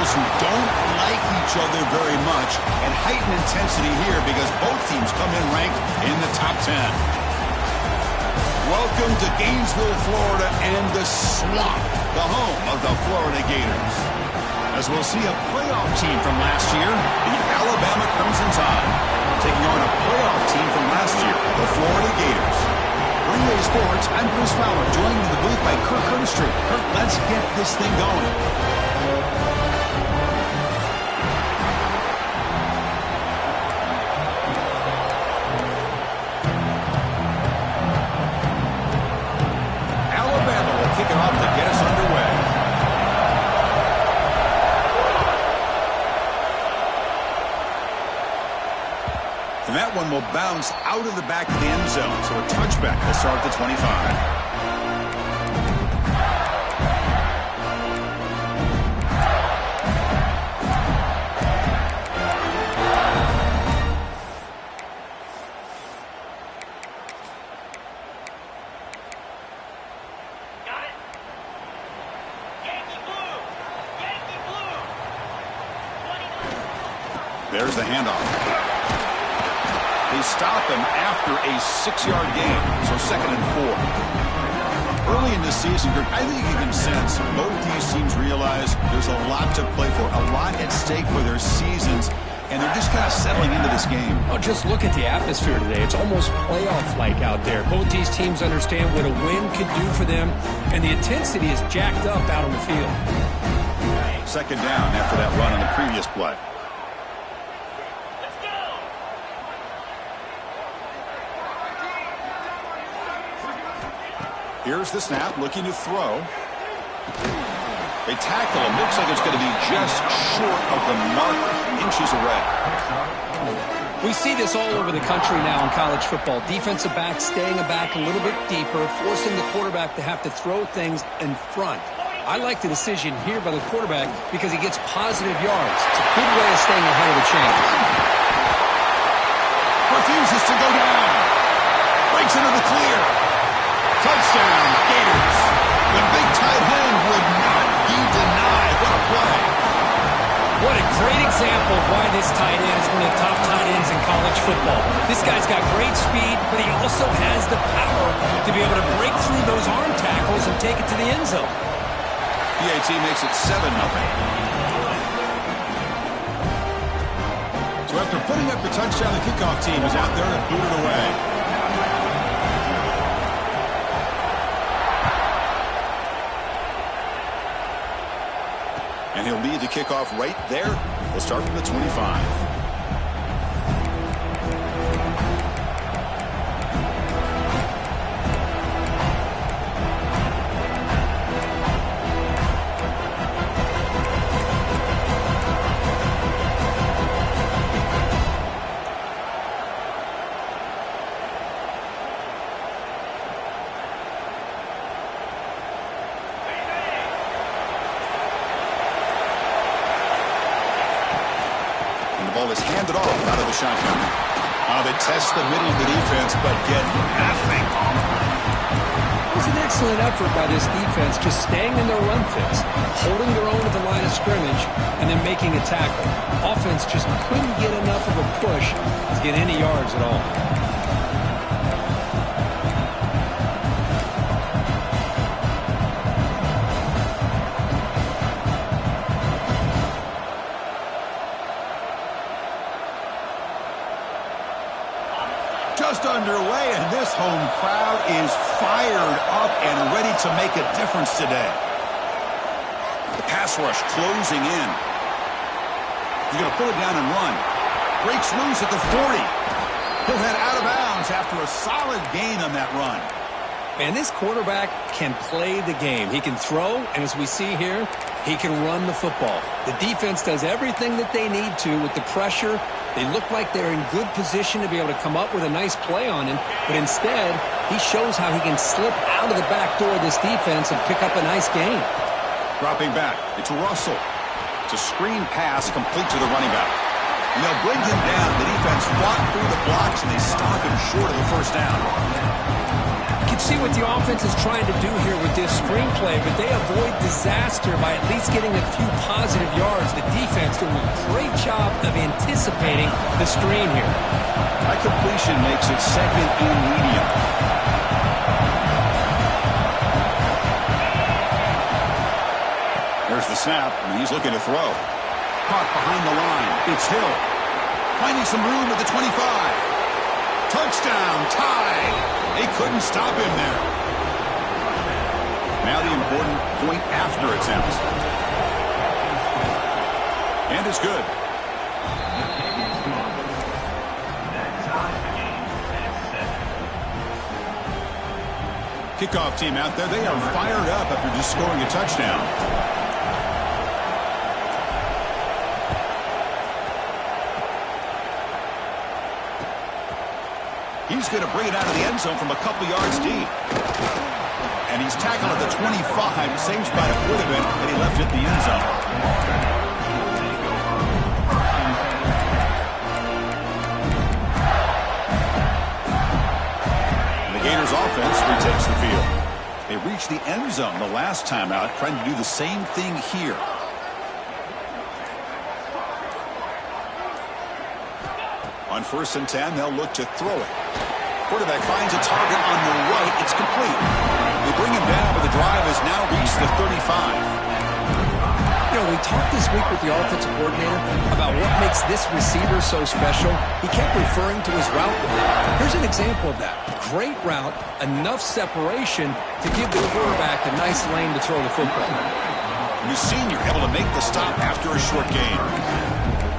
rivals who don't like each other very much, and heightened intensity here because both teams come in ranked in the top 10. Welcome to Gainesville, Florida, and the Swamp, the home of the Florida Gators. As we'll see a playoff team from last year, the Alabama Crimson Tide, taking on a playoff team from last year, the Florida Gators. Green Bay Sports, I'm Chris Fowler, joined in the booth by Kirk Herbstreit. Kirk, let's get this thing going. Alabama will kick it off to get us underway. And that one will bounce out of the back of the end zone, so a touchback will start at the 25. There's the handoff. They stop him after a 6-yard gain, so 2nd and 4. Early in the season, I think you can sense both these teams realize there's a lot to play for, a lot at stake for their seasons, and they're just kind of settling into this game. Oh, just look at the atmosphere today. It's almost playoff-like out there. Both these teams understand what a win could do for them, and the intensity is jacked up out on the field. 2nd down after that run on the previous play. Here's the snap, looking to throw. They tackle him. Looks like it's going to be just short of the mark, inches away. We see this all over the country now in college football. Defensive backs staying back a little bit deeper, forcing the quarterback to have to throw things in front. I like the decision here by the quarterback because he gets positive yards. It's a good way of staying ahead of the chains. Refuses to go down. Breaks into the clear. Touchdown, Gators. The big tight end would not be denied. What a play. What a great example of why this tight end is one of the top tight ends in college football. This guy's got great speed, but he also has the power to be able to break through those arm tackles and take it to the end zone. PAT makes it 7-0. So after putting up the touchdown, the kickoff team is out there to boot it away. And he'll lead the kickoff right there. We'll start from the 25. Is handed off out of the shotgun. They test the middle of the defense, but get nothing. It was an excellent effort by this defense, just staying in their run fits, holding their own at the line of scrimmage, and then making a tackle. Offense just couldn't get enough of a push to get any yards at all. Just underway, and this home crowd is fired up and ready to make a difference today. The pass rush closing in. He's going to pull it down and run. Breaks loose at the 40. He'll head out of bounds after a solid gain on that run. Man, this quarterback can play the game. He can throw, and as we see here, he can run the football. The defense does everything that they need to with the pressure. They look like they're in good position to be able to come up with a nice play on him, but instead, he shows how he can slip out of the back door of this defense and pick up a nice gain. Dropping back, it's Russell. It's a screen pass complete to the running back. And they'll bring him down. The defense fought through the blocks, and they stop him short of the first down. can see what the offense is trying to do here with this screenplay, but they avoid disaster by at least getting a few positive yards. The defense doing a great job of anticipating the screen here. That completion makes it second and medium. There's the snap, and he's looking to throw. Caught behind the line. It's Hill. Finding some room at the 25. Touchdown, tie. They couldn't stop him there. Now the important point after attempts. And it's good. Kickoff team out there. They are fired up after just scoring a touchdown. He's going to bring it out of the end zone from a couple yards deep. And he's tackled at the 25. Same spot it would have been, and he left it in the end zone. The Gators offense retakes the field. They reached the end zone the last time out, trying to do the same thing here. On 1st and 10, they'll look to throw it. Quarterback finds a target on the right. It's complete. They bring him down, but the drive has now reached the 35. You know, we talked this week with the offensive coordinator about what makes this receiver so special. He kept referring to his route running. Here's an example of that. Great route, enough separation to give the quarterback a nice lane to throw the football. New senior able to make the stop after a short gain.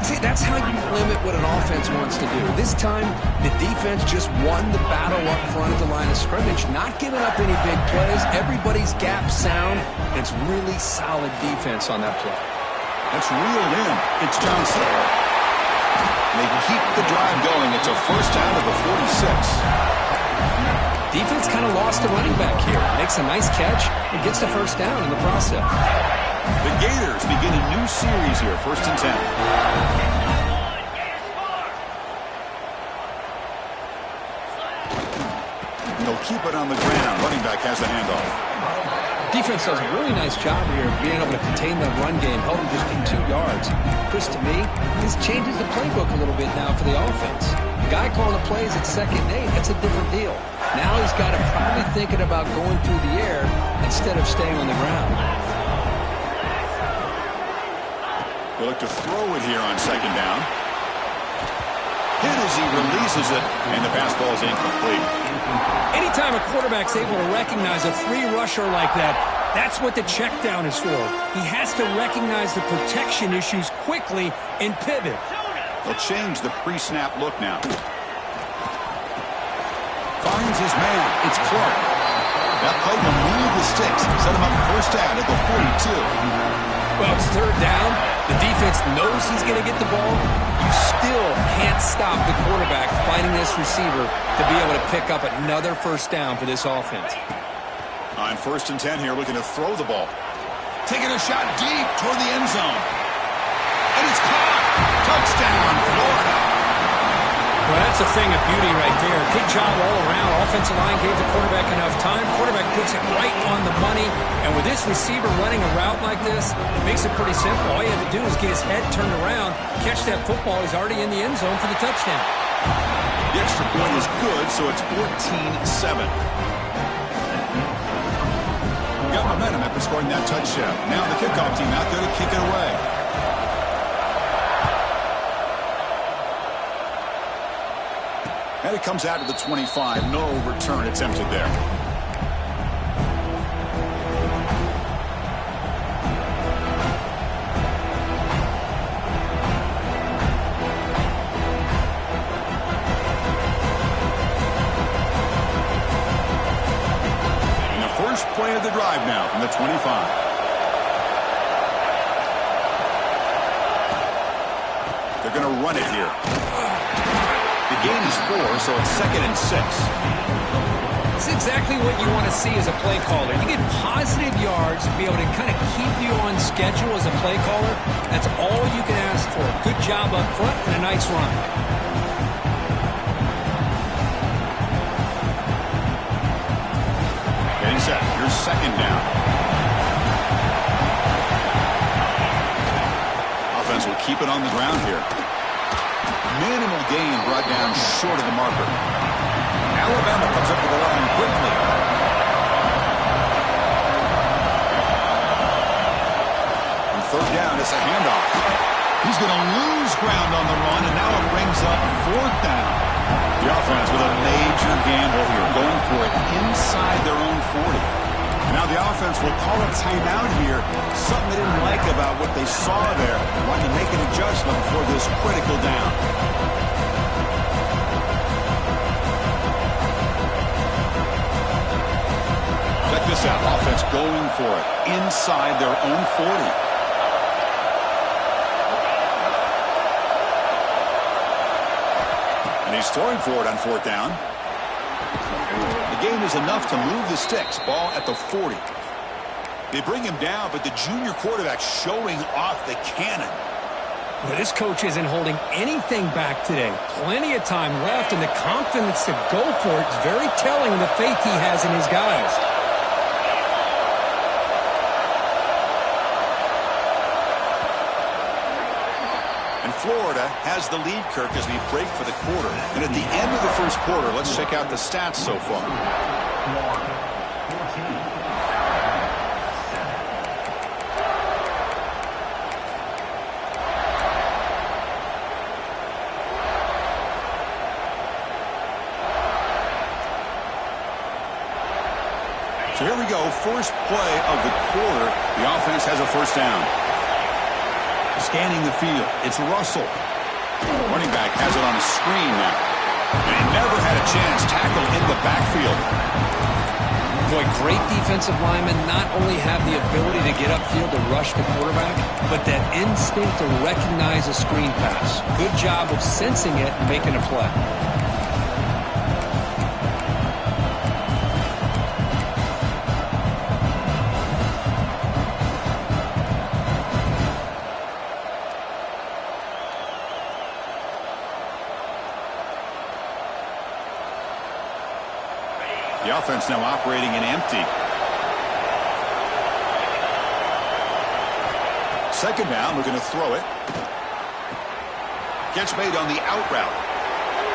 See, that's how you limit what an offense wants to do. This time, the defense just won the battle up front at the line of scrimmage, not giving up any big plays. Everybody's gap sound, and it's really solid defense on that play. That's reeled in. It's Johnson. They keep the drive going. It's a first down to the 46. Defense kind of lost the running back here. Makes a nice catch and gets the first down in the process. The Gators begin a new series here, 1st and 10. They'll keep it on the ground. Running back has the handoff. Defense does a really nice job here of being able to contain the run game, held him just in 2 yards. Chris, to me, this changes the playbook a little bit now for the offense. The guy calling the plays at 2nd and 8, that's a different deal. Now he's got to probably thinking about going through the air instead of staying on the ground. They look to throw it here on 2nd down. Hit as he releases it, and the pass ball is incomplete. Anytime a quarterback's able to recognize a free rusher like that, that's what the check down is for. He has to recognize the protection issues quickly and pivot. They'll change the pre-snap look now. Finds his man. It's Clark. That play will move the sticks. Set him up first down at the 42. Well, it's 3rd down. The defense knows he's going to get the ball. You still can't stop the quarterback finding this receiver to be able to pick up another first down for this offense. On 1st and 10 here, looking to throw the ball. Taking a shot deep toward the end zone. And it's caught. Touchdown, Florida. Well, that's a thing of beauty right there. Good job all around. Offensive line gave the quarterback enough time. Quarterback puts it right on the money. And with this receiver running a route like this, it makes it pretty simple. All you have to do is get his head turned around, catch that football. He's already in the end zone for the touchdown. The extra point is good, so it's 14-7. Got momentum after scoring that touchdown. Now the kickoff team out there to kick it away. And it comes out to the 25. No return attempted there. And the first play of the drive now from the 25. They're going to run it here. The gain is 4, so it's 2nd and 6. It's exactly what you want to see as a play caller. You get positive yards to be able to kind of keep you on schedule as a play caller. That's all you can ask for. Good job up front and a nice run. set. Here's second down. Offense will keep it on the ground here. Minimal gain brought down short of the marker. Alabama comes up with the line quickly. On third down, it's a handoff. He's going to lose ground on the run, and now it brings up fourth down. The offense with a major gamble here, going for it inside their own 40. Now the offense will call a timeout here. Something they didn't like about what they saw there. Wanting to make an adjustment for this critical down. Check this out. Offense going for it inside their own 40. And he's throwing for it on fourth down. The gain is enough to move the sticks. Ball at the 40. They bring him down, but the junior quarterback showing off the cannon. Well, this coach isn't holding anything back today. Plenty of time left, and the confidence to go for it is very telling of the faith he has in his guys. Florida has the lead, Kirk, as we break for the quarter. And at the end of the first quarter, let's check out the stats so far. So here we go, first play of the quarter. The offense has a first down. Scanning the field, it's Russell. Running back has it on a screen now. And he never had a chance. Tackle in the backfield. Boy, great defensive linemen not only have the ability to get upfield to rush the quarterback, but that instinct to recognize a screen pass. Good job of sensing it and making a play. The offense now operating in empty. Second down, we're going to throw it. Catch made on the out route.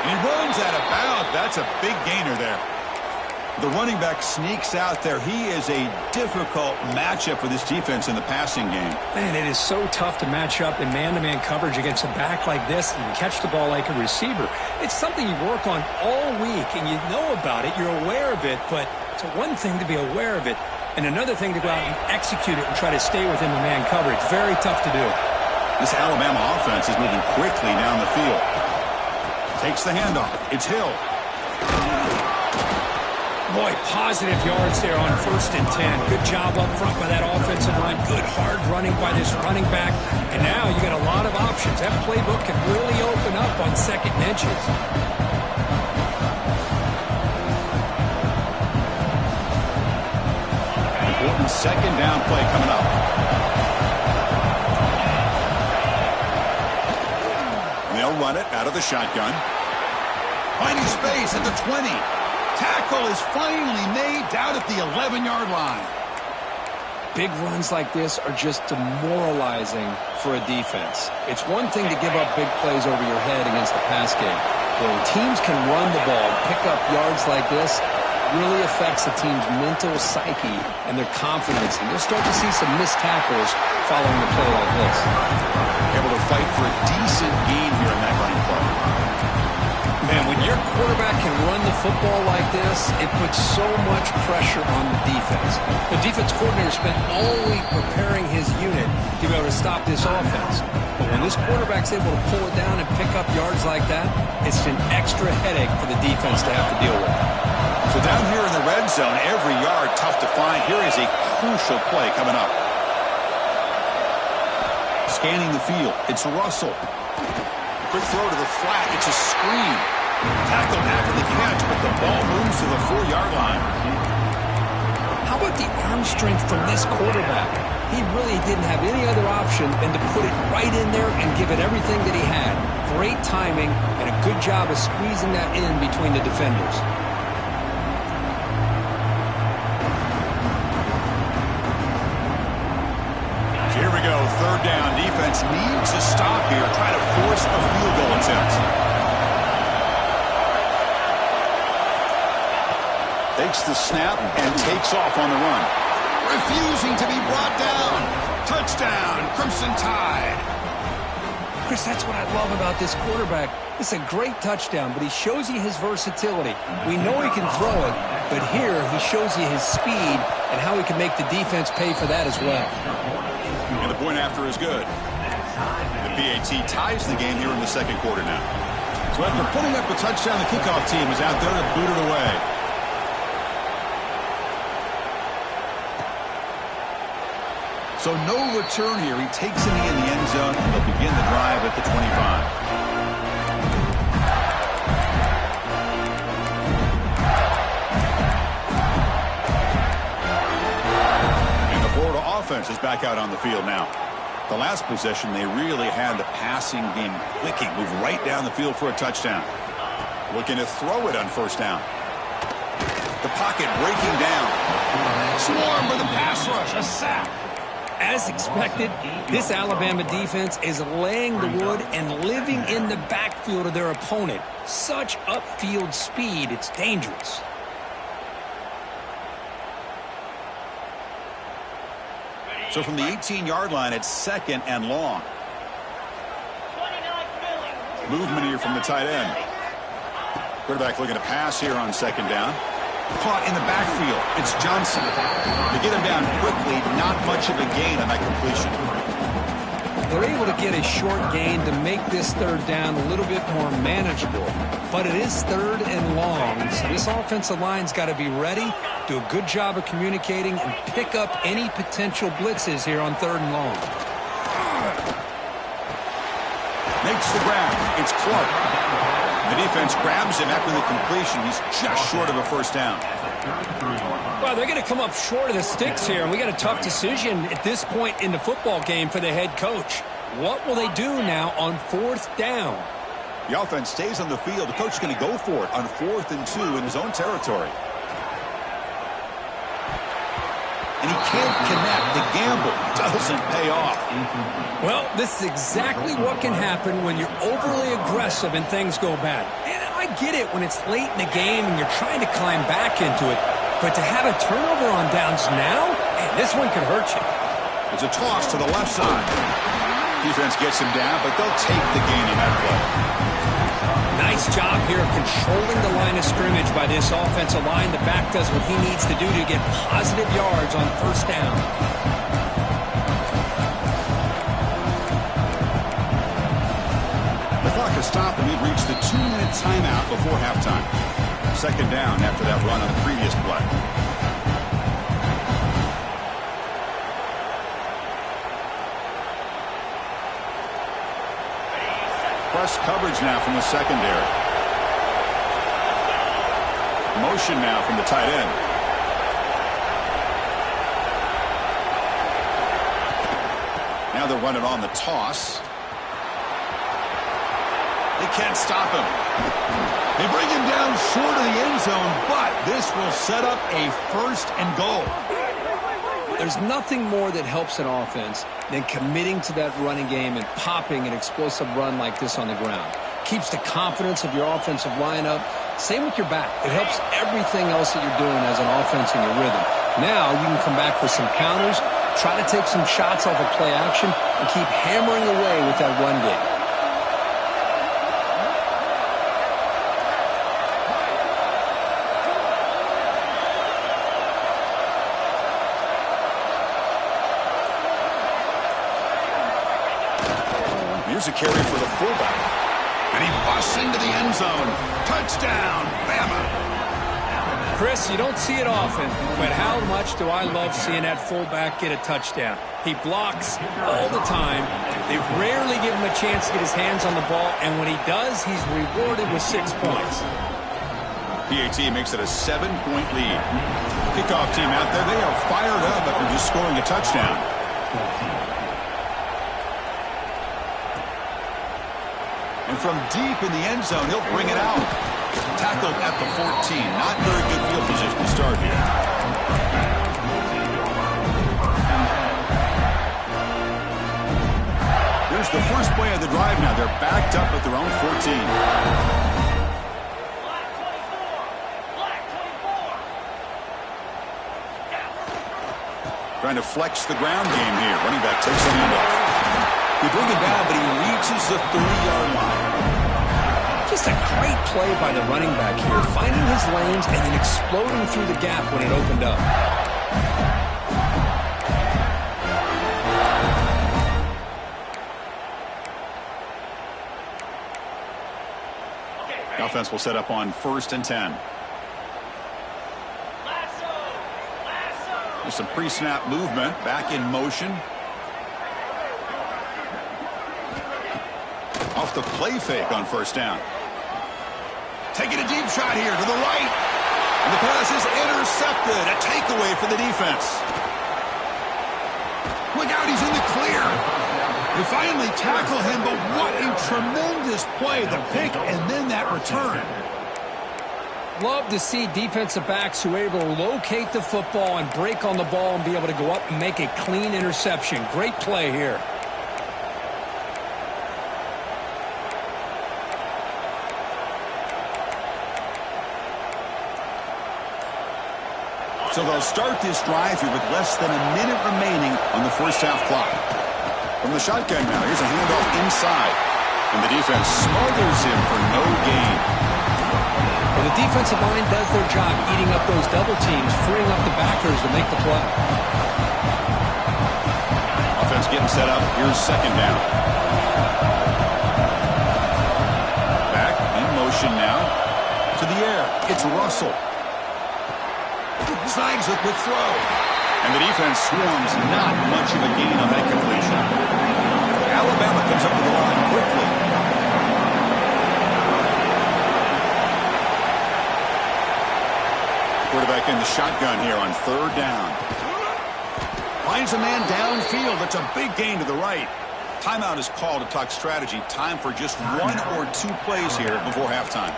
And he runs out of bounds. That's a big gainer there. The running back sneaks out there. He is a difficult matchup for this defense in the passing game. Man, it is so tough to match up in man-to-man coverage against a back like this and catch the ball like a receiver. It's something you work on all week, and you know about it. You're aware of it, but it's one thing to be aware of it, and another thing to go out and execute it and try to stay within the man coverage. Very tough to do. This Alabama offense is moving quickly down the field. Takes the handoff. It's Hill. Boy, positive yards there on 1st and 10. Good job up front by that offensive line. Good hard running by this running back. And now you got a lot of options. That playbook can really open up on second and inches. Important second down play coming up. They'll run it out of the shotgun. Finding space at the 20. Tackle is finally made down at the 11-yard line. Big runs like this are just demoralizing for a defense. It's one thing to give up big plays over your head against the pass game. But when teams can run the ball, pick up yards like this, it really affects the team's mental psyche and their confidence. And you'll start to see some missed tackles following a play like this. Able to fight for a decent gain here in that running play. Man, when your quarterback can run the football like this, it puts so much pressure on the defense. The defense coordinator spent all week preparing his unit to be able to stop this offense. But when this quarterback's able to pull it down and pick up yards like that, it's an extra headache for the defense to have to deal with. So down here in the red zone, every yard tough to find. Here is a crucial play coming up. Scanning the field, it's Russell. Quick throw to the flat, it's a screen. Tackled after the catch, but the ball moves to the 4-yard line. How about the arm strength from this quarterback? He really didn't have any other option than to put it right in there and give it everything that he had. Great timing and a good job of squeezing that in between the defenders. third down. Defense needs to stop here, try to force a field goal attempt. Takes the snap and takes off on the run. Refusing to be brought down. Touchdown, Crimson Tide. Chris, that's what I love about this quarterback. It's a great touchdown, but he shows you his versatility. We know he can throw it, but here he shows you his speed and how he can make the defense pay for that as well. And the point after is good. The PAT ties the game here in the second quarter now. So after putting up a touchdown, the kickoff team is out there to boot it away. So no return here. He takes it in the end zone, and they'll begin the drive at the 25. And the Florida offense is back out on the field now. The last possession, they really had the passing game clicking. Move right down the field for a touchdown. Looking to throw it on first down. The pocket breaking down. Swarm with a pass rush. A sack. As expected, this Alabama defense is laying the wood and living in the backfield of their opponent. Such upfield speed, it's dangerous. So from the 18-yard line, it's second and long. Movement here from the tight end. Quarterback looking to pass here on second down. Caught in the backfield. It's Johnson. To get him down quickly, not much of a gain on that completion. They're able to get a short gain to make this third down a little bit more manageable. But it is third and long, so this offensive line's got to be ready, do a good job of communicating, and pick up any potential blitzes here on third and long. Makes the grab. It's Clark. The defense grabs him after the completion. He's just short of a first down. Well, they're going to come up short of the sticks here, and we got a tough decision at this point in the football game for the head coach. What will they do now on fourth down? The offense stays on the field. The coach is going to go for it on 4th and 2 in his own territory. And he can't connect. The gamble doesn't pay off. Well, this is exactly what can happen when you're overly aggressive and things go bad. And I get it when it's late in the game and you're trying to climb back into it. But to have a turnover on downs now, man, this one could hurt you. It's a toss to the left side. Defense gets him down, but they'll take the gain on that play. Nice job here of controlling the line of scrimmage by this offensive line. The back does what he needs to do to get positive yards on first down. The clock has stopped, and we've reached the 2-minute timeout before halftime. Second down after that run on the previous play. Press coverage now from the secondary. Motion now from the tight end. Now they're running on the toss. They can't stop him. They bring him down short of the end zone, but this will set up a first and goal. There's nothing more that helps an offense than committing to that running game and popping an explosive run like this on the ground. Keeps the confidence of your offensive lineup. Same with your back. It helps everything else that you're doing as an offense in your rhythm. Now you can come back with some counters, try to take some shots off of play action, and keep hammering away with that run game. Here's a carry for the fullback. And he busts into the end zone. Touchdown, Bama. Chris, you don't see it often, but how much do I love seeing that fullback get a touchdown? He blocks all the time. They rarely give him a chance to get his hands on the ball, and when he does, he's rewarded with 6 points. PAT makes it a 7-point lead. Kickoff team out there, they are fired up after just scoring a touchdown. And from deep in the end zone, he'll bring it out. Tackled at the 14. Not very good field position to start here. Here's the first play of the drive now. They're backed up at their own 14. Trying to flex the ground game here. Running back takes a handoff. They bring it down, but he reaches the 3-yard line. Just a great play by the running back here, finding his lanes and then exploding through the gap when it opened up. The offense will set up on 1st and 10. There's some pre-snap movement. Back in motion. Off the play fake on 1st down. Taking a deep shot here to the right. And the pass is intercepted. A takeaway for the defense. Look out, he's in the clear. They finally tackle him, but what a tremendous play. The pick and then that return. Love to see defensive backs who are able to locate the football and break on the ball and be able to go up and make a clean interception. Great play here. So they'll start this drive here with less than a minute remaining on the first half clock. From the shotgun now, here's a handoff inside. And the defense smothers him for no gain. Well, the defensive line does their job eating up those double teams, freeing up the backers to make the play. Offense getting set up. Here's 2nd down. Back in motion now. To the air. It's Russell. Snags a quick throw. And the defense swarms not much of a gain on that completion. Alabama comes up to the line quickly. Quarterback in the shotgun here on 3rd down. Finds a man downfield. That's a big gain to the right. Timeout is called to talk strategy. Time for just 1 or 2 plays here before halftime.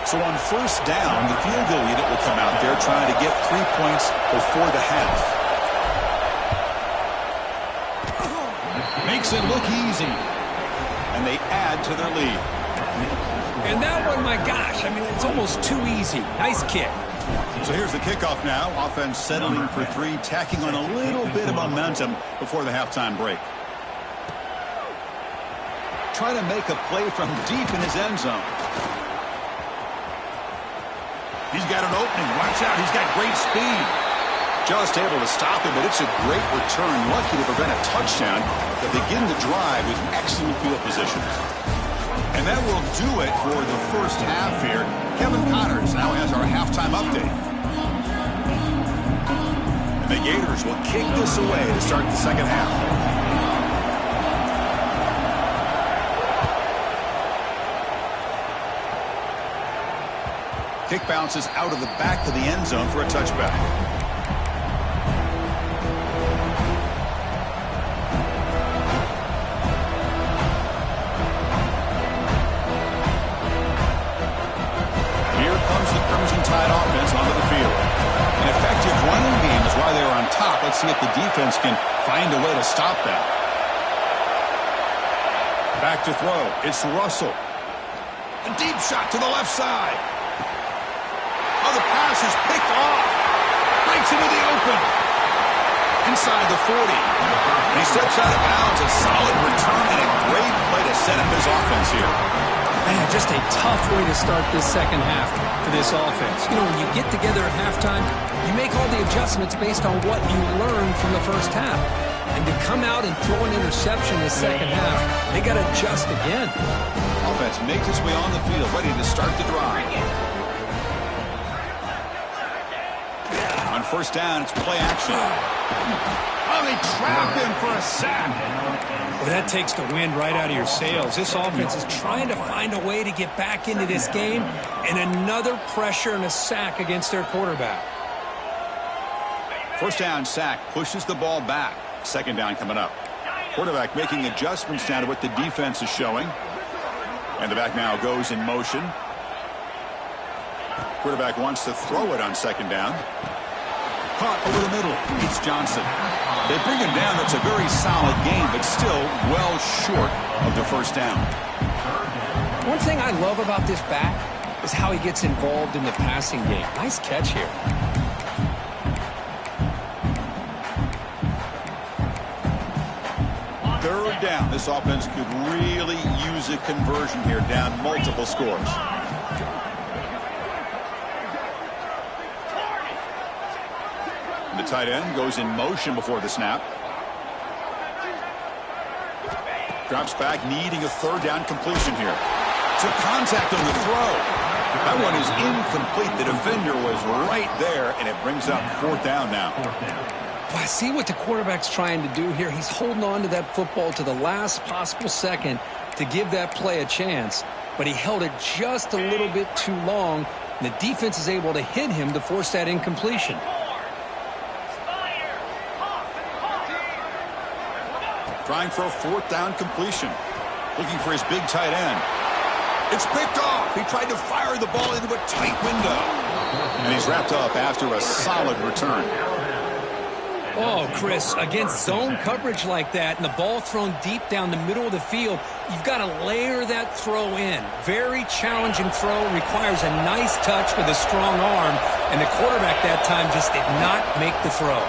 So on 1st down, the field goal unit will come out there trying to get 3 points before the half. Makes it look easy. And they add to their lead. And that one, my gosh, I mean, it's almost too easy. Nice kick. So here's the kickoff now. Offense settling for 3, tacking on a little bit of momentum before the halftime break. Trying to make a play from deep in his end zone. He's got an opening. Watch out. He's got great speed. Just able to stop him, but it's a great return. Lucky to prevent a touchdown. They begin the drive with excellent field position. And that will do it for the first half here. Kevin Connors now has our halftime update. And the Gators will kick this away to start the second half. Kick bounces out of the back of the end zone for a touchback. Here comes the Crimson Tide offense onto the field. An effective running game is why they are on top. Let's see if the defense can find a way to stop that. Back to throw. It's Russell. A deep shot to the left side. Oh, the pass is picked off. Breaks into the open. Inside the 40. And he steps out of bounds. A solid return and a great play to set up his offense here. Man, just a tough way to start this second half for this offense. You know, when you get together at halftime, you make all the adjustments based on what you learned from the first half. And to come out and throw an interception in the second half, they got to adjust again. Offense makes its way on the field, ready to start the drive. On 1st down, it's play action. Oh, they trap him for a sack. Well, that takes the wind right out of your sails. This offense is trying to find a way to get back into this game, and another pressure and a sack against their quarterback. 1st down sack pushes the ball back. 2nd down coming up. Quarterback making adjustments now to what the defense is showing. And the back now goes in motion. Quarterback wants to throw it on second down. Caught over the middle. It's Johnson. They bring him down. It's a very solid game, but still well short of the first down. One thing I love about this back is how he gets involved in the passing game. Nice catch here. Third down. This offense could really use a conversion here, down multiple scores. The tight end goes in motion before the snap. Drops back, needing a third down completion here. Took contact on the throw. That one is incomplete. The defender was right there, and it brings up fourth down now. Well, I see what the quarterback's trying to do here. He's holding on to that football to the last possible second to give that play a chance, but he held it just a little bit too long, and the defense is able to hit him to force that incompletion. Trying for a fourth down completion. Looking for his big tight end. It's picked off. He tried to fire the ball into a tight window. And he's wrapped up after a solid return. Oh, Chris, against zone coverage like that and the ball thrown deep down the middle of the field, you've got to layer that throw in. Very challenging throw, requires a nice touch with a strong arm, and the quarterback that time just did not make the throw.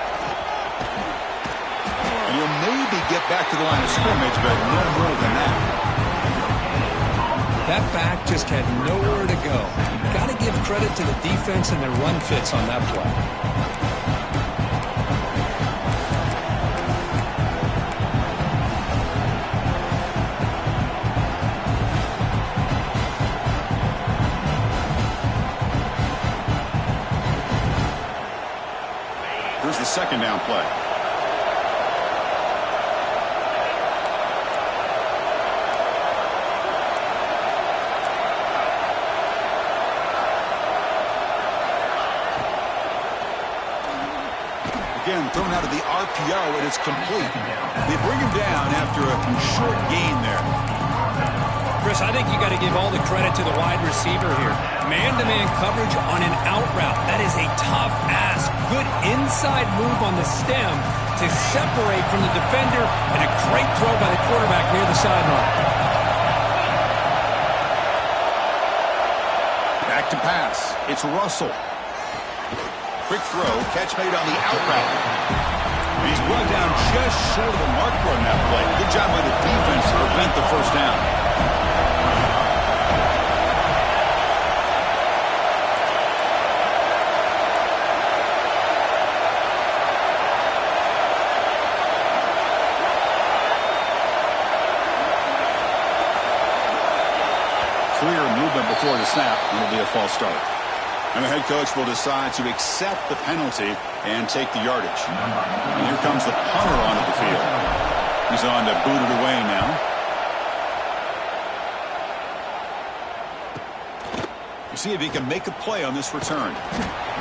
And he'll maybe get back to the line of scrimmage, but no more than that. That back just had nowhere to go. You've got to give credit to the defense and their run fits on that play. Here's the second down play. Again, thrown out of the RPO, and it's complete. They bring him down after a short gain there. Chris, I think you got to give all the credit to the wide receiver here. Man-to-man coverage on an out route. That is a tough ask. Good inside move on the stem to separate from the defender, and a great throw by the quarterback near the sideline. Back to pass. It's Russell. Quick throw, catch made on the out route. He's brought down just short of the marker on that play. Good job by the defense to prevent the first down. Clear movement before the snap, and it'll be a false start. And the head coach will decide to accept the penalty and take the yardage. And here comes the punter onto the field. He's on to boot it away now. We'll see if he can make a play on this return.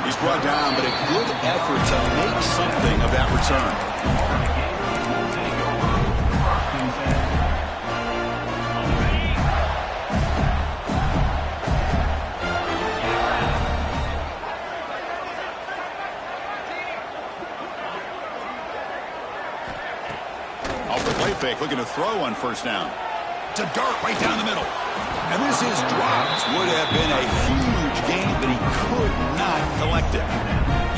He's brought down, but a good effort to make something of that return. Fake, looking to throw on first down. To dart right down the middle. And this is dropped. Would have been a huge gain, but he could not collect it.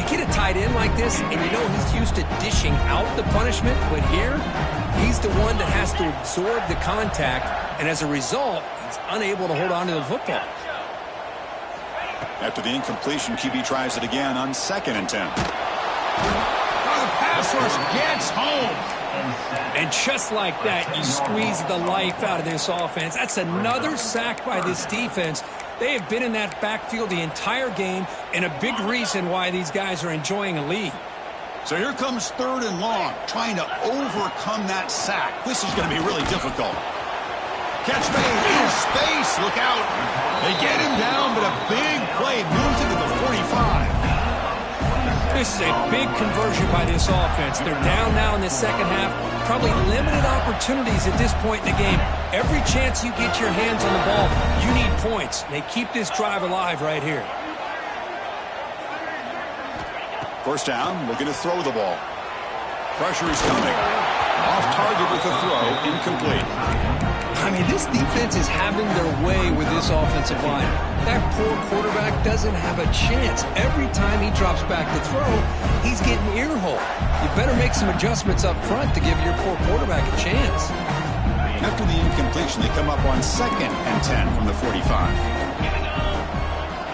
You get a tight end like this, and you know he's used to dishing out the punishment, but here, he's the one that has to absorb the contact, and as a result, he's unable to hold on to the football. After the incompletion, QB tries it again on 2nd and 10. The pass rush gets home. And just like that, you squeeze the life out of this offense. That's another sack by this defense. They have been in that backfield the entire game, and a big reason why these guys are enjoying a lead. So here comes 3rd and long, trying to overcome that sack. This is going to be really difficult. Catch made in space. Look out. They get him down, but a big play moves into the 45. This is a big conversion by this offense. They're down now in the second half. Probably limited opportunities at this point in the game. Every chance you get your hands on the ball, you need points. They keep this drive alive right here. First down, looking to throw the ball. Pressure is coming. Off target with the throw, incomplete. I mean, this defense is having their way with this offensive line. That poor quarterback doesn't have a chance. Every time he drops back to throw, he's getting earholed. You better make some adjustments up front to give your poor quarterback a chance. After the incompletion, they come up on 2nd and 10 from the 45.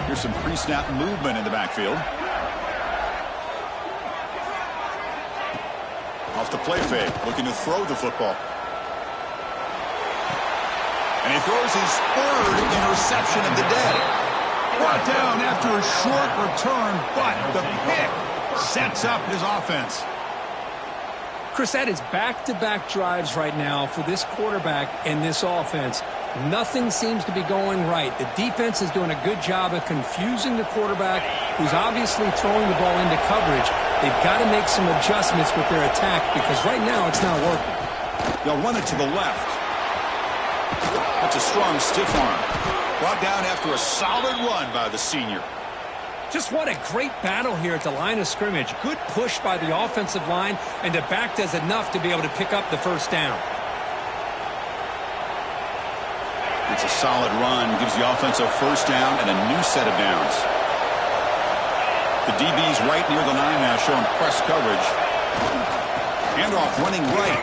Here's some pre-snap movement in the backfield. Off the play fake, looking to throw the football. And he throws his 3rd interception of the day. Brought down after a short return, but the pick sets up his offense. Chris, that is back-to-back drives right now for this quarterback and this offense. Nothing seems to be going right. The defense is doing a good job of confusing the quarterback, who's obviously throwing the ball into coverage. They've got to make some adjustments with their attack because right now it's not working. They'll run it to the left. That's a strong stiff arm. Brought down after a solid run by the senior. Just what a great battle here at the line of scrimmage. Good push by the offensive line, and the back does enough to be able to pick up the first down. It's a solid run. Gives the offense a first down and a new set of downs. The DB's right near the line now, showing press coverage. Handoff running right.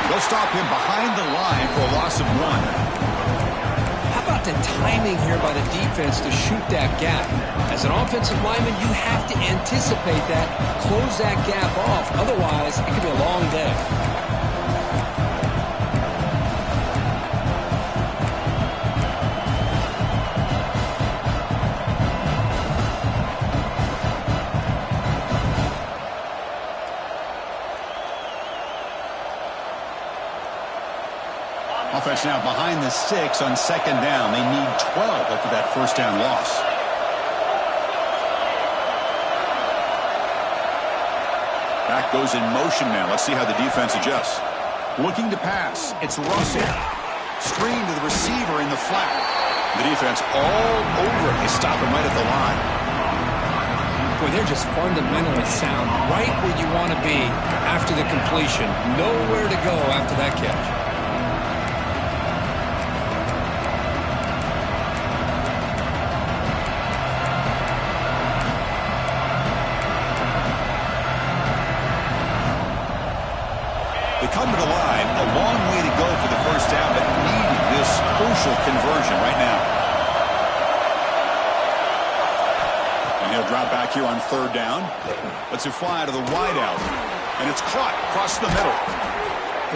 They'll stop him behind the line for a loss of 1. How about the timing here by the defense to shoot that gap? As an offensive lineman, you have to anticipate that, close that gap off. Otherwise, it could be a long day. Offense now behind the 6 on 2nd down. They need 12 after that first down loss. Back goes in motion now. Let's see how the defense adjusts. Looking to pass. It's Russell. Screen to the receiver in the flat. The defense all over it. They stop him right at the line. Boy, they're just fundamentally sound. Right where you want to be after the completion. Nowhere to go after that catch. Come to the line, a long way to go for the first down, but needing this crucial conversion right now. And he'll drop back here on 3rd down. Lets it fly to the wideout. And it's caught across the middle.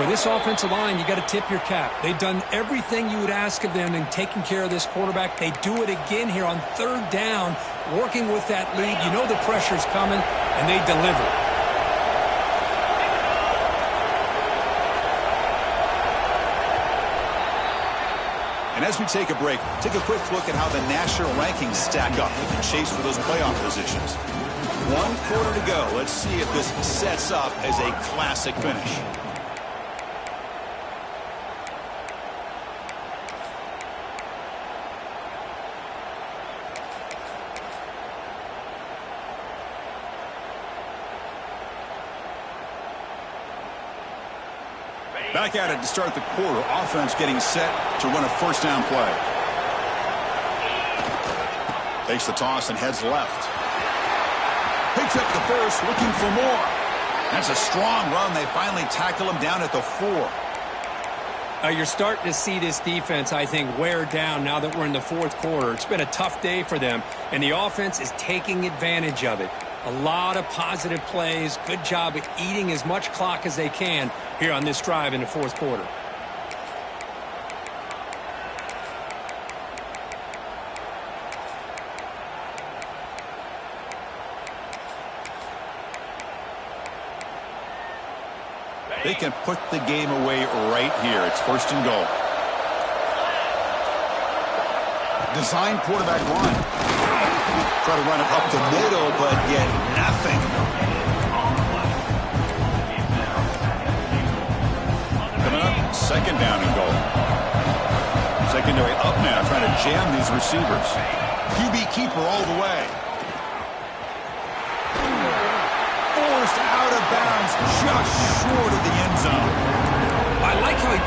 Well, this offensive line, you got to tip your cap. They've done everything you would ask of them in taking care of this quarterback. They do it again here on 3rd down, working with that lead. You know the pressure's coming, and they deliver. And as we take a break, take a quick look at how the national rankings stack up with the chase for those playoff positions. 1 quarter to go. Let's see if this sets up as a classic finish. Back at it to start the quarter. Offense getting set to run a first down play. Takes the toss and heads left. Picks up the first, looking for more. That's a strong run. They finally tackle him down at the 4. You're starting to see this defense, I think, wear down now that we're in the 4th quarter. It's been a tough day for them, and the offense is taking advantage of it. A lot of positive plays. Good job at eating as much clock as they can here on this drive in the 4th quarter. They can put the game away right here. It's 1st and goal. Design quarterback run. Try to run it up the middle, but get nothing. Coming up, 2nd down and goal. Secondary up now, trying to jam these receivers. QB keeper all the way.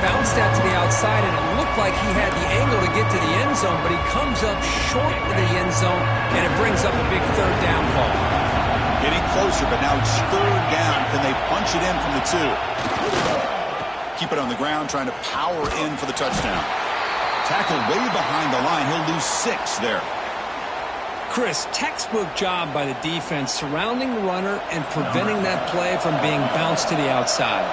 bounced out to the outside, and it looked like he had the angle to get to the end zone, but he comes up short of the end zone, and it brings up a big third down call. Getting closer, but now it's third down. Can they punch it in from the 2? Keep it on the ground, trying to power in for the touchdown. Tackled way behind the line. He'll lose 6 there. Chris, textbook job by the defense surrounding the runner and preventing that play from being bounced to the outside.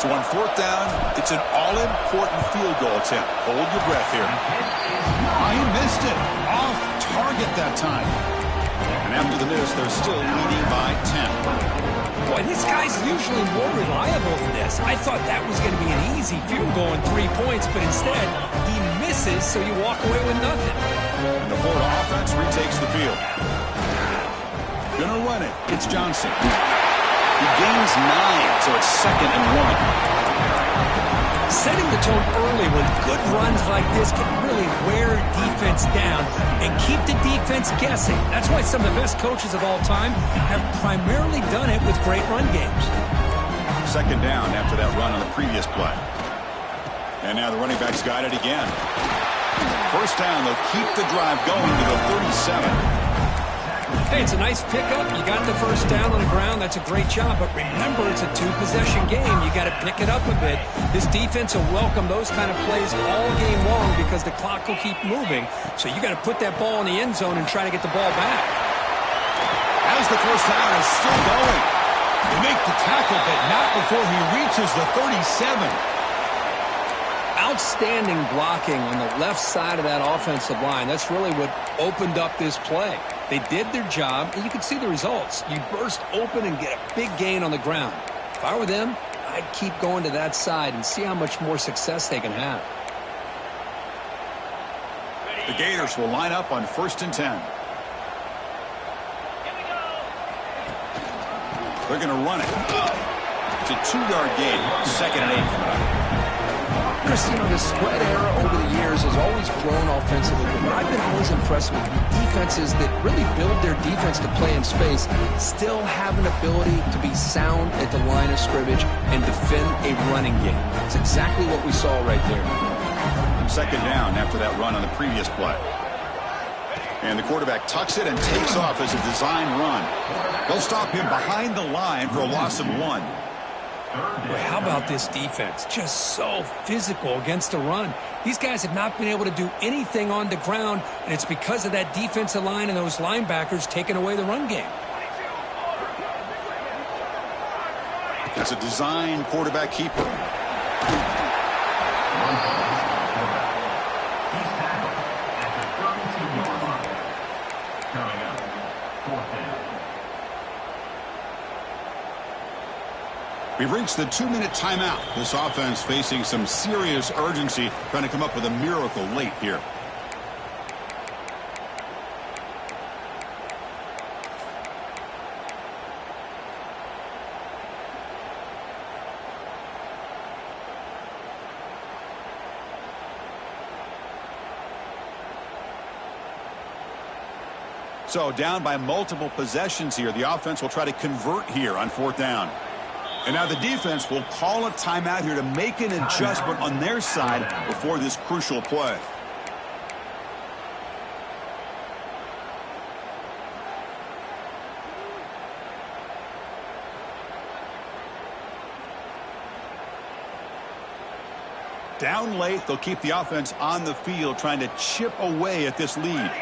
So on fourth down, it's an all-important field goal attempt. Hold your breath here. Oh, he missed it. Off target that time. And after the miss, they're still leading by 10. Boy, this guy's usually more reliable than this. I thought that was going to be an easy field goal and 3 points, but instead, he misses, so you walk away with nothing. And the Florida offense retakes the field. Gonna run it. It's Johnson. He gains 9, so it's 2nd and 1. Setting the tone early with good runs like this can really wear defense down and keep the defense guessing. That's why some of the best coaches of all time have primarily done it with great run games. 2nd down after that run on the previous play. And now the running back's got it again. First down, they'll keep the drive going to the 37. Hey, it's a nice pickup. You got the first down on the ground. That's a great job. But remember, it's a 2-possession game. You got to pick it up a bit. This defense will welcome those kind of plays all game long because the clock will keep moving. So you got to put that ball in the end zone and try to get the ball back. As the first down is still going. They make the tackle, but not before he reaches the 37. Outstanding blocking on the left side of that offensive line. That's really what opened up this play. They did their job, and you can see the results. You burst open and get a big gain on the ground. If I were them, I'd keep going to that side and see how much more success they can have. The Gators will line up on 1st and 10. They're going to run it. It's a 2-yard gain. 2nd and 8 coming up. Chris, you know, the spread era over the years has always grown offensively, but I've been always impressed with defenses that really build their defense to play in space, still have an ability to be sound at the line of scrimmage and defend a running game. It's exactly what we saw right there. 2nd down after that run on the previous play. And the quarterback tucks it and takes off as a design run. They'll stop him behind the line for a loss of 1. Boy, how about this defense? Just so physical against the run. These guys have not been able to do anything on the ground, and it's because of that defensive line and those linebackers taking away the run game. It's a design quarterback keeper. We've reached the 2-minute timeout. This offense facing some serious urgency, trying to come up with a miracle late here. So down by multiple possessions here. The offense will try to convert here on 4th down. And now the defense will call a timeout here to make an adjustment on their side before this crucial play. Down late, they'll keep the offense on the field trying to chip away at this lead.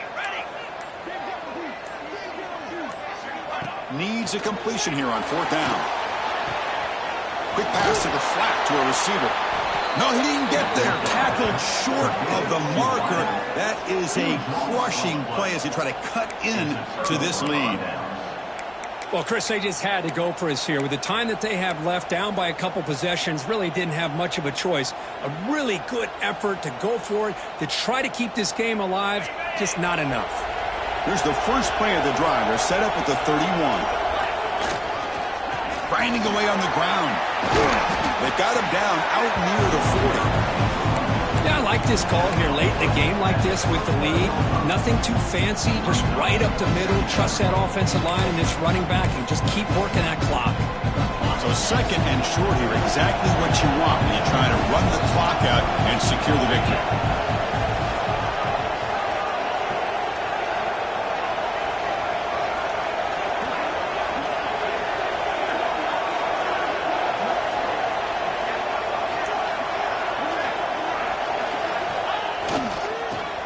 Needs a completion here on 4th down. Quick pass to the flat to a receiver. No, he didn't get there. Tackled short of the marker. That is a crushing play as he try to cut in to this lead. Well, Chris, they just had to go for us here. With the time that they have left, down by a couple possessions, really didn't have much of a choice. A really good effort to go for it, to try to keep this game alive, just not enough. Here's the first play of the drive. They're set up at the 31. Grinding away on the ground. They've got him down out near the 40. Yeah, I like this call here late in the game like this with the lead. Nothing too fancy, just right up the middle. Trust that offensive line and this running back and just keep working that clock. So second and short here, exactly what you want when you're trying to run the clock out and secure the victory.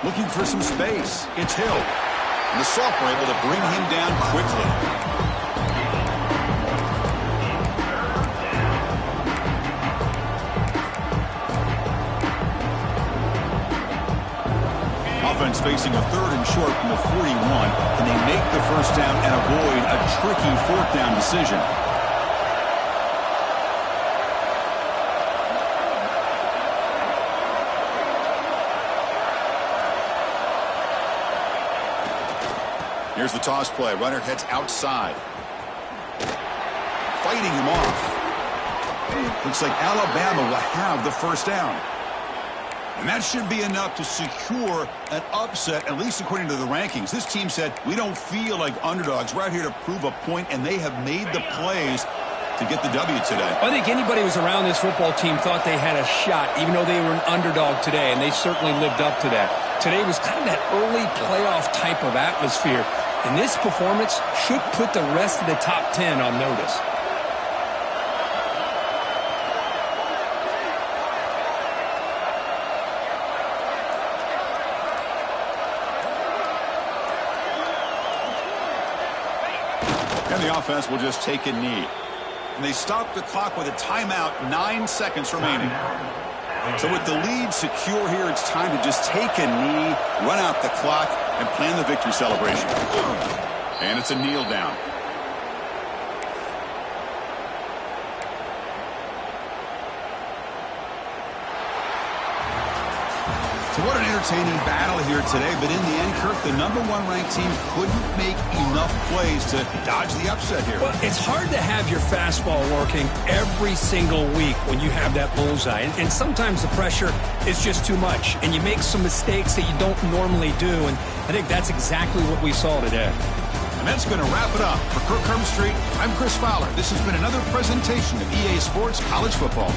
Looking for some space. It's Hill. And the sophomore able to bring him down quickly. Offense facing a third and short from the 41. Can they make the first down and avoid a tricky fourth down decision? Here's the toss play. Runner heads outside. Fighting him off. Looks like Alabama will have the first down. And that should be enough to secure an upset, at least according to the rankings. This team said, we don't feel like underdogs. We're out here to prove a point, and they have made the plays to get the W today. I think anybody who was around this football team thought they had a shot, even though they were an underdog today, and they certainly lived up to that. Today was kind of that early playoff type of atmosphere. And this performance should put the rest of the top 10 on notice. And the offense will just take a knee. And they stop the clock with a timeout, 9 seconds remaining. So with the lead secure here, it's time to just take a knee, run out the clock, and plan the victory celebration. And it's a kneel down. So what an entertaining battle here today, but in the end, Kirk, the #1 ranked team couldn't make enough plays to dodge the upset here. Well, it's hard to have your fastball working every single week when you have that bullseye. And sometimes the pressure is just too much, and you make some mistakes that you don't normally do, and I think that's exactly what we saw today. And that's going to wrap it up. For Kirk Street, I'm Chris Fowler. This has been another presentation of EA Sports College Football.